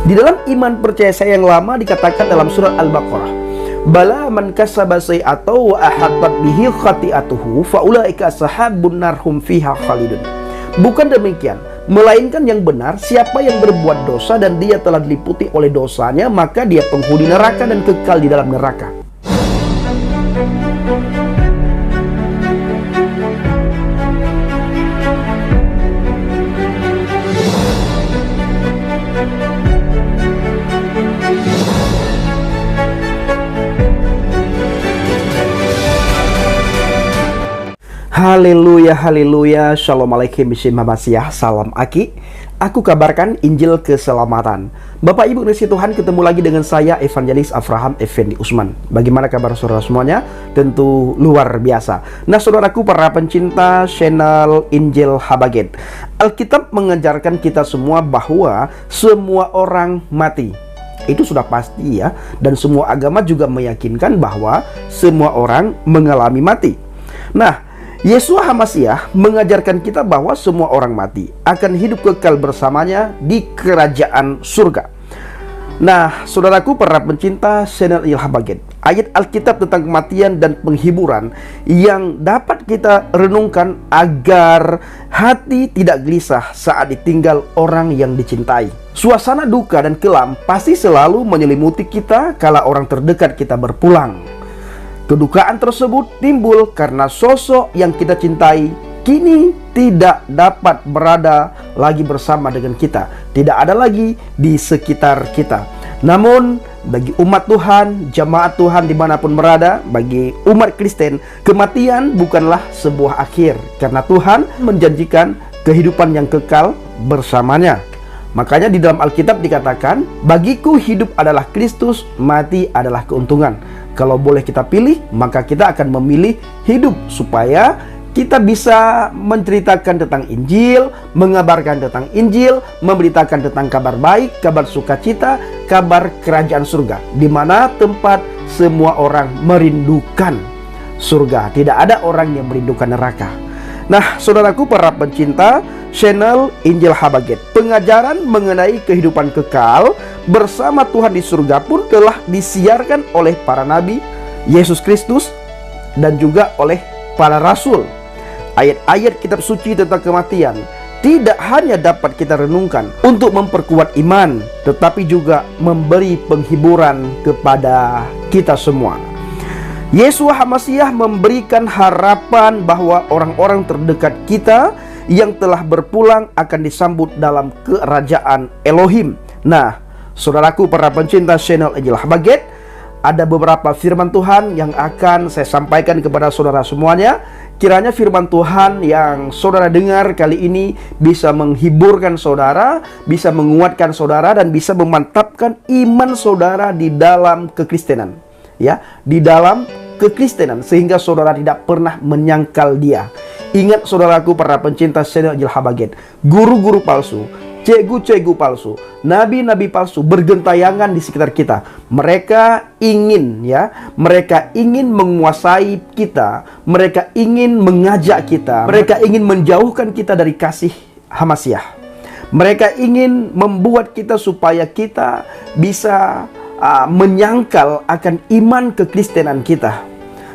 Di dalam iman percaya saya yang lama dikatakan dalam surat Al-Baqarah, bala man kasaba sayyi'atan wa ahatat bihi khati'atuhu fa ulaika ashabun nar hum fiha khalidun. Bukan demikian, melainkan yang benar, siapa yang berbuat dosa dan dia telah diliputi oleh dosanya, maka dia penghuni neraka dan kekal di dalam neraka. Haleluya, haleluya, shalom alaikum, bismillahirrahmanirrahim, salam aki. Aku kabarkan Injil keselamatan. Bapak Ibu kasih Tuhan, ketemu lagi dengan saya Evangelis Avraham Effendi Usman. Bagaimana kabar saudara semuanya? Tentu luar biasa. Nah saudaraku, para pencinta channel Injil Habaget, Alkitab mengajarkan kita semua bahwa semua orang mati. Itu sudah pasti ya. Dan semua agama juga meyakinkan bahwa semua orang mengalami mati. Nah, Yeshua HaMashiach mengajarkan kita bahwa semua orang mati akan hidup kekal bersamanya di kerajaan surga. Nah, saudaraku para pencinta channel Injil Habaget, ayat Alkitab tentang kematian dan penghiburan yang dapat kita renungkan agar hati tidak gelisah saat ditinggal orang yang dicintai. Suasana duka dan kelam pasti selalu menyelimuti kita kala orang terdekat kita berpulang. Kedukaan tersebut timbul karena sosok yang kita cintai kini tidak dapat berada lagi bersama dengan kita, tidak ada lagi di sekitar kita. Namun bagi umat Tuhan, jemaat Tuhan dimanapun berada, bagi umat Kristen, kematian bukanlah sebuah akhir, karena Tuhan menjanjikan kehidupan yang kekal bersamanya. Makanya di dalam Alkitab dikatakan, bagiku hidup adalah Kristus, mati adalah keuntungan. Kalau boleh kita pilih, maka kita akan memilih hidup supaya kita bisa menceritakan tentang Injil, mengabarkan tentang Injil, memberitakan tentang kabar baik, kabar sukacita, kabar kerajaan surga, di mana tempat semua orang merindukan surga. Tidak ada orang yang merindukan neraka. Nah, saudaraku para pencinta channel Injil Habaget, pengajaran mengenai kehidupan kekal bersama Tuhan di surga pun telah disiarkan oleh para nabi, Yesus Kristus, dan juga oleh para rasul. Ayat-ayat kitab suci tentang kematian tidak hanya dapat kita renungkan untuk memperkuat iman, tetapi juga memberi penghiburan kepada kita semua. Yeshua HaMashiach memberikan harapan bahwa orang-orang terdekat kita yang telah berpulang akan disambut dalam kerajaan Elohim. Nah, saudaraku para pencinta channel Injil Habaget, ada beberapa firman Tuhan yang akan saya sampaikan kepada saudara semuanya. Kiranya firman Tuhan yang saudara dengar kali ini bisa menghiburkan saudara, bisa menguatkan saudara, dan bisa memantapkan iman saudara di dalam kekristenan. Ya, di dalam kekristenan, sehingga saudara tidak pernah menyangkal dia. Ingat saudaraku para pencinta channel Injil Habaget, guru-guru palsu, cegu-cegu palsu, nabi-nabi palsu bergentayangan di sekitar kita. Mereka ingin mereka ingin menguasai kita, mereka ingin mengajak kita, mereka ingin menjauhkan kita dari kasih HaMashiach. Mereka ingin membuat kita supaya kita bisa menyangkal akan iman kekristenan kita.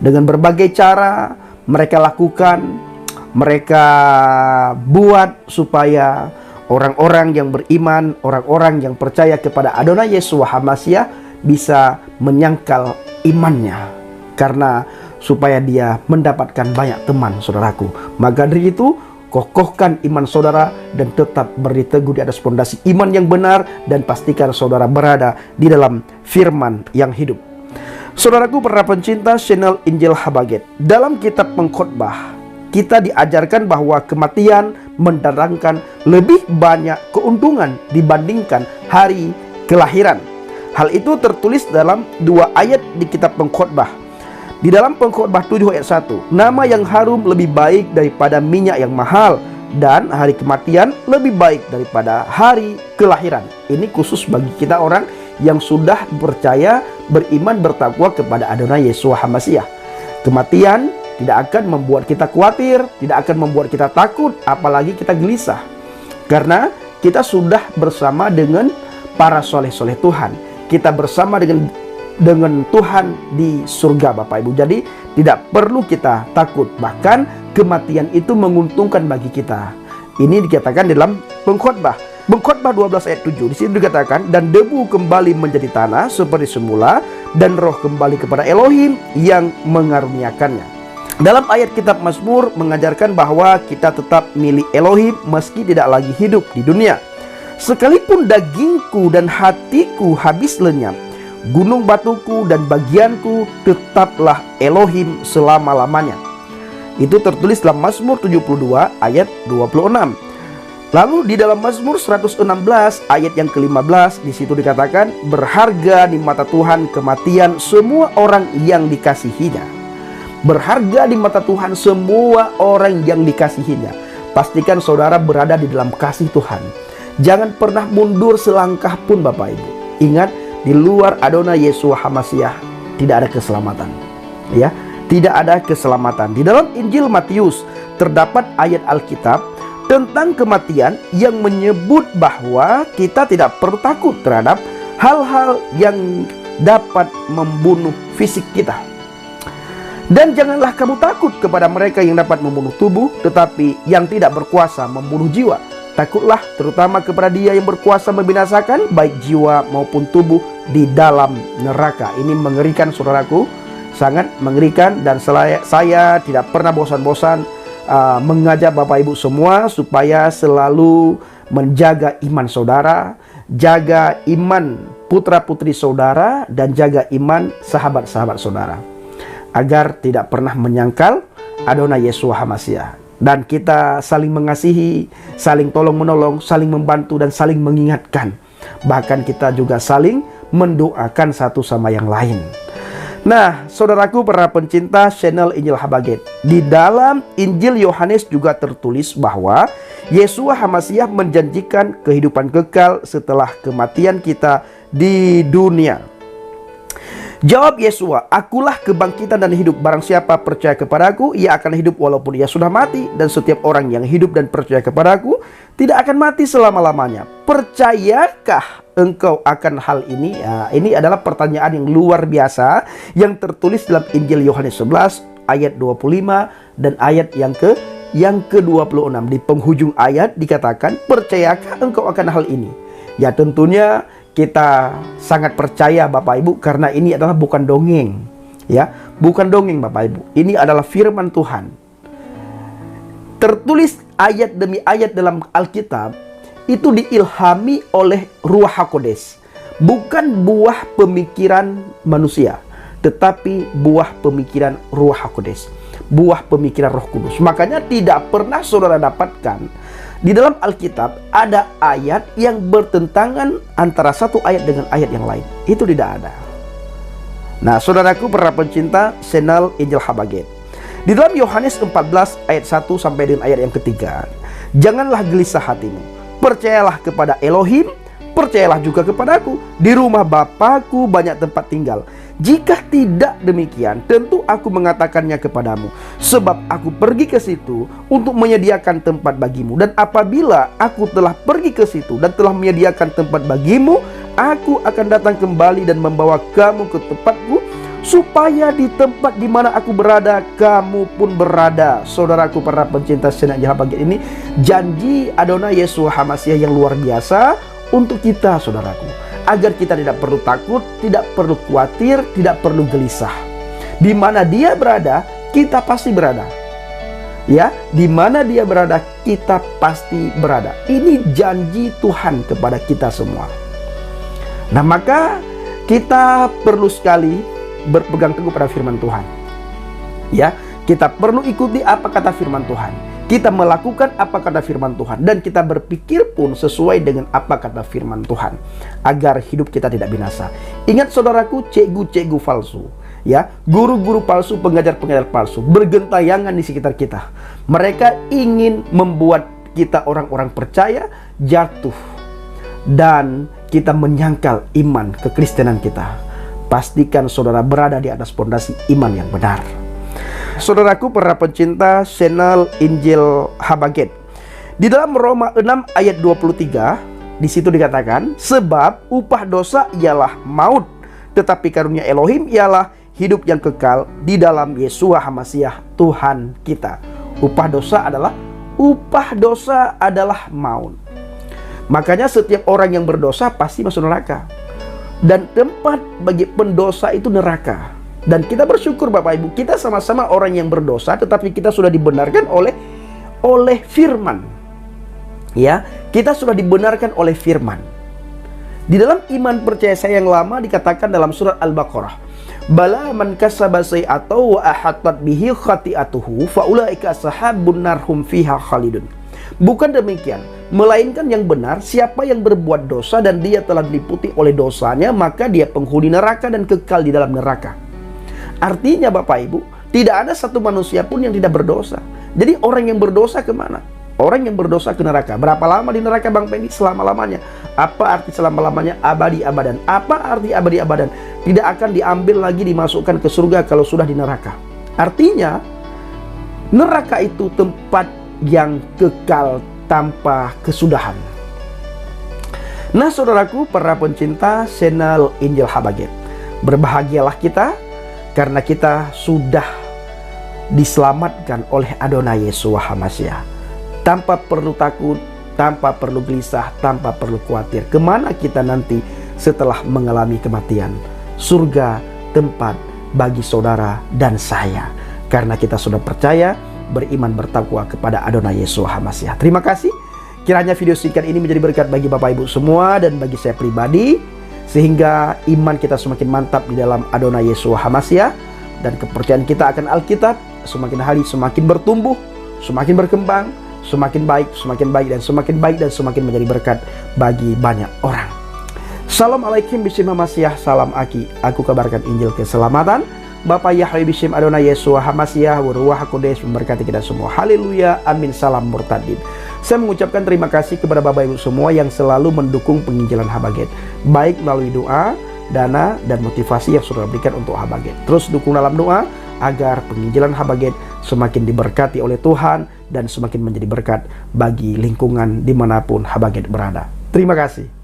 Dengan berbagai cara mereka lakukan, mereka buat supaya orang-orang yang beriman, orang-orang yang percaya kepada Adonai Yeshua HaMashiach bisa menyangkal imannya, karena supaya dia mendapatkan banyak teman, saudaraku. Maka dari itu, kokohkan iman saudara dan tetap berdiri teguh di atas fondasi iman yang benar, dan pastikan saudara berada di dalam firman yang hidup. Saudaraku para pencinta channel Injil Habaget, dalam kitab Pengkhotbah kita diajarkan bahwa kematian mendatangkan lebih banyak keuntungan dibandingkan hari kelahiran. Hal itu tertulis dalam 2 ayat di kitab Pengkhotbah. Di dalam Pengkhotbah 7 ayat 1, nama yang harum lebih baik daripada minyak yang mahal, dan hari kematian lebih baik daripada hari kelahiran. Ini khusus bagi kita orang yang sudah percaya, beriman, bertakwa kepada Adonai Yeshua HaMashiach. Kematian tidak akan membuat kita khawatir, tidak akan membuat kita takut, apalagi kita gelisah. Karena kita sudah bersama dengan para soleh-soleh Tuhan. Kita bersama dengan Tuhan di surga, Bapak Ibu. Jadi tidak perlu kita takut. Bahkan kematian itu menguntungkan bagi kita. Ini dikatakan dalam Pengkhotbah 12 ayat 7. Di situ dikatakan, dan debu kembali menjadi tanah seperti semula, dan roh kembali kepada Elohim yang mengaruniakannya. Dalam ayat kitab Mazmur mengajarkan bahwa kita tetap milik Elohim meski tidak lagi hidup di dunia. Sekalipun dagingku dan hatiku habis lenyap, gunung batuku dan bagianku tetaplah Elohim selama-lamanya. Itu tertulis dalam Mazmur 72 ayat 26. Lalu di dalam Mazmur 116 ayat yang ke-15, di situ dikatakan, berharga di mata Tuhan kematian semua orang yang dikasihinya. Berharga di mata Tuhan semua orang yang dikasihinya. Pastikan saudara berada di dalam kasih Tuhan. Jangan pernah mundur selangkah pun, Bapak Ibu. Ingat, di luar Adonai Yeshua HaMashiach tidak ada keselamatan. Ya, tidak ada keselamatan. Di dalam Injil Matius terdapat ayat Alkitab tentang kematian yang menyebut bahwa kita tidak perlu takut terhadap hal-hal yang dapat membunuh fisik kita. Dan janganlah kamu takut kepada mereka yang dapat membunuh tubuh, tetapi yang tidak berkuasa membunuh jiwa. Takutlah terutama kepada Dia yang berkuasa membinasakan baik jiwa maupun tubuh di dalam neraka. Ini mengerikan, saudaraku, sangat mengerikan. Dan saya tidak pernah bosan-bosan mengajak Bapak Ibu semua supaya selalu menjaga iman saudara, jaga iman putra-putri saudara, dan jaga iman sahabat-sahabat saudara, agar tidak pernah menyangkal Adonai Yeshua HaMashiach. Dan kita saling mengasihi, saling tolong-menolong, saling membantu, dan saling mengingatkan. Bahkan kita juga saling mendoakan satu sama yang lain. Nah, saudaraku para pencinta channel Injil Habaget, di dalam Injil Yohanes juga tertulis bahwa Yeshua HaMashiach menjanjikan kehidupan kekal setelah kematian kita di dunia. Jawab Yeshua, akulah kebangkitan dan hidup. Barang siapa percaya kepadaku, ia akan hidup walaupun ia sudah mati. Dan setiap orang yang hidup dan percaya kepadaku tidak akan mati selama-lamanya. Percayakah engkau akan hal ini? Ya, ini adalah pertanyaan yang luar biasa yang tertulis dalam Injil Yohanes 11 ayat 25 dan ayat yang ke-26. Di penghujung ayat dikatakan, percayakah engkau akan hal ini? Ya, tentunya kita sangat percaya Bapak Ibu, karena ini adalah bukan dongeng. Ya, bukan dongeng Bapak Ibu. Ini adalah firman Tuhan. Tertulis ayat demi ayat dalam Alkitab itu diilhami oleh Ruach HaKodes. Bukan buah pemikiran manusia, tetapi buah pemikiran Ruach HaKodes, buah pemikiran Roh Kudus. Makanya tidak pernah saudara dapatkan di dalam Alkitab ada ayat yang bertentangan antara satu ayat dengan ayat yang lain. Itu tidak ada. Nah, saudaraku para pencinta channel Injil Habaget, di dalam Yohanes 14 ayat 1 sampai dengan ayat yang ketiga, janganlah gelisah hatimu, percayalah kepada Elohim, percayalah juga kepadaku. Di rumah Bapakku banyak tempat tinggal. Jika tidak demikian, tentu aku mengatakannya kepadamu. Sebab aku pergi ke situ untuk menyediakan tempat bagimu. Dan apabila aku telah pergi ke situ dan telah menyediakan tempat bagimu, aku akan datang kembali dan membawa kamu ke tempatku, supaya di tempat di mana aku berada, kamu pun berada. Saudaraku para pencinta channel Injil Habaget, ini janji Adonai Yeshua HaMashiach yang luar biasa untuk kita, saudaraku, agar kita tidak perlu takut, tidak perlu khawatir, tidak perlu gelisah. Di mana Dia berada, kita pasti berada. Ya, di mana Dia berada, kita pasti berada. Ini janji Tuhan kepada kita semua. Nah, maka kita perlu sekali berpegang teguh pada firman Tuhan. Ya, kita perlu ikuti apa kata firman Tuhan. Kita melakukan apa kata firman Tuhan, dan kita berpikir pun sesuai dengan apa kata firman Tuhan, agar hidup kita tidak binasa. Ingat saudaraku, cegu-cegu palsu, ya, guru-guru palsu, pengajar-pengajar palsu bergentayangan di sekitar kita. Mereka ingin membuat kita orang-orang percaya jatuh, dan kita menyangkal iman kekristenan kita. Pastikan saudara berada di atas pondasi iman yang benar. Saudaraku para pencinta channel Injil Habaget, di dalam Roma 6 ayat 23 di situ dikatakan, sebab upah dosa ialah maut, tetapi karunia Elohim ialah hidup yang kekal di dalam Yeshua HaMashiach Tuhan kita. Upah dosa adalah maut. Makanya setiap orang yang berdosa pasti masuk neraka. Dan tempat bagi pendosa itu neraka. Dan kita bersyukur Bapak Ibu, kita sama-sama orang yang berdosa, tetapi kita sudah dibenarkan oleh firman. Ya, kita sudah dibenarkan oleh firman. Di dalam iman percaya saya yang lama dikatakan dalam surat Al-Baqarah, bala man kasaba sayyi'atan wa ahatat bihi khati'atuhu fa ulaika ashabun nar hum fiha khalidun. Bukan demikian, melainkan yang benar, siapa yang berbuat dosa dan dia telah diliputi oleh dosanya, maka dia penghuni neraka dan kekal di dalam neraka. Artinya Bapak Ibu, tidak ada satu manusia pun yang tidak berdosa. Jadi orang yang berdosa kemana? Orang yang berdosa ke neraka. Berapa lama di neraka Bang Pendi? Selama-lamanya. Apa arti selama-lamanya? Abadi abadan. Apa arti abadi abadan? Tidak akan diambil lagi dimasukkan ke surga kalau sudah di neraka. Artinya, neraka itu tempat yang kekal tanpa kesudahan. Nah saudaraku, para pencinta channel Injil Habaget, berbahagialah kita karena kita sudah diselamatkan oleh Adonai Yeshua HaMashiach. Tanpa perlu takut, tanpa perlu gelisah, tanpa perlu khawatir. Kemana kita nanti setelah mengalami kematian? Surga tempat bagi saudara dan saya. Karena kita sudah percaya, beriman, bertakwa kepada Adonai Yeshua HaMashiach. Terima kasih. Kiranya video singkat ini menjadi berkat bagi Bapak Ibu semua dan bagi saya pribadi, sehingga iman kita semakin mantap di dalam Adonai Yeshua HaMashiach, dan kepercayaan kita akan Alkitab semakin hari semakin bertumbuh, semakin berkembang, semakin baik, dan semakin baik, dan semakin menjadi berkat bagi banyak orang. Salam alaikum bisim HaMashiach, salam Aki. Aku kabarkan Injil keselamatan. Bapak Yahweh bisim Adonai Yeshua HaMashiach, Ruach HaKodesh memberkati kita semua. Haleluya, amin, salam murtadin. Saya mengucapkan terima kasih kepada Bapak Ibu semua yang selalu mendukung penginjilan Habaget, baik melalui doa, dana, dan motivasi yang sudah diberikan untuk Habaget. Terus dukung dalam doa agar penginjilan Habaget semakin diberkati oleh Tuhan dan semakin menjadi berkat bagi lingkungan dimanapun Habaget berada. Terima kasih.